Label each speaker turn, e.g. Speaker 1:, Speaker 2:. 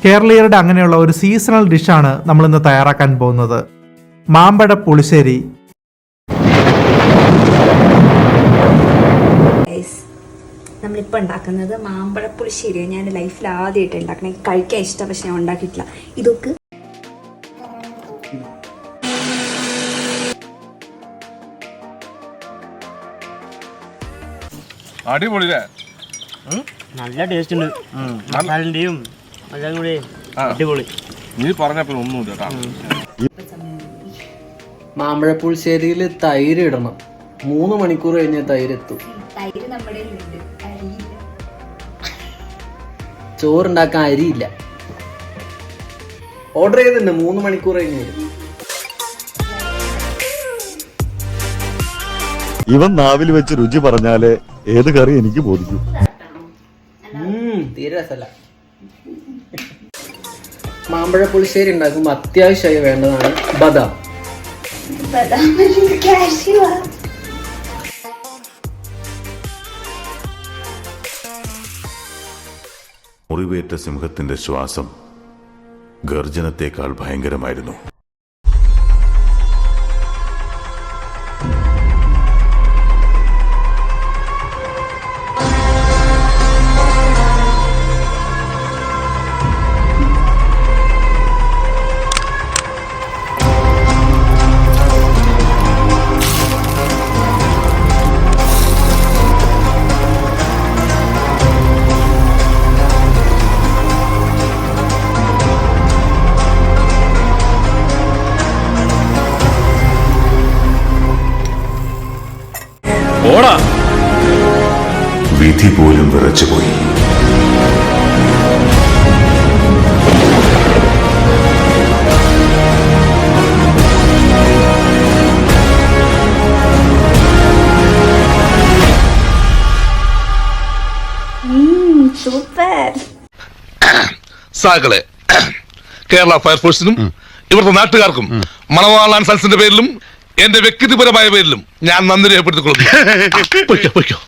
Speaker 1: കേരളീയരുടെ അങ്ങനെയുള്ള ഒരു സീസണൽ ഡിഷാണ് നമ്മൾ ഇന്ന് തയ്യാറാക്കാൻ പോകുന്നത്. മാമ്പഴ പുളിശ്ശേരി.
Speaker 2: നമ്മളിപ്പോൾ ഉണ്ടാക്കുന്നത് മാമ്പഴ പുളിശ്ശേരി. ഞാൻ ലൈഫിൽ ആദ്യമായിട്ട് ഉണ്ടാക്കണം. കഴിക്കാൻ ഇഷ്ടം, പക്ഷെ ഞാൻ ഉണ്ടാക്കിയിട്ടില്ല. ഇതൊക്കെ
Speaker 3: അടിപൊളിയല്ലേ?
Speaker 4: നല്ല ടേസ്റ്റ് ഉണ്ട്. മസാലന്റെയും എല്ലാം കൂടി അടിപൊളി.
Speaker 3: നീ പറഞ്ഞപ്പോൾ ഒന്നുമില്ല കേട്ടോ.
Speaker 5: മാമ്പഴപ്പുളിശ്ശേരിയിൽ തൈര് ഇടണം. 3 മണിക്കൂർ കഴിഞ്ഞ തൈര് എത്തും.
Speaker 2: തൈര് നമ്മുടെ
Speaker 5: ചോറുണ്ടാക്കാൻ അരിയില്ല. ഓർഡർ ചെയ്തിട്ടുണ്ട്. 3 മണിക്കൂർ കഴിഞ്ഞ് വരും.
Speaker 6: ഇവൻ നാവിൽ വെച്ച് രുചി പറഞ്ഞാലേ ഏത് കറി എനിക്ക് ബോധിക്കൂ.
Speaker 5: തീരെ രസമല്ല. മാമ്പഴ പുളിശ്ശേരി ഉണ്ടാക്കുമ്പോൾ അത്യാവശ്യമായി വേണ്ടതാണ് ബദാം.
Speaker 6: മുറിവേറ്റ സിംഹത്തിന്റെ ശ്വാസം ഗർജനത്തെക്കാൾ ഭയങ്കരമായിരുന്നു. വിധി പോലും വിറച്ചുപോയി.
Speaker 2: സൂപ്പർ.
Speaker 3: സാകളെ കേരള ഫയർഫോഴ്സിനും ഇവിടുത്തെ നാട്ടുകാർക്കും മണവാളാൻ സൽസിന്റെ പേരിലും എന്റെ വ്യക്തിപരമായ പേരിലും ഞാൻ നന്ദി രേഖപ്പെടുത്തിക്കൊള്ളുന്നു.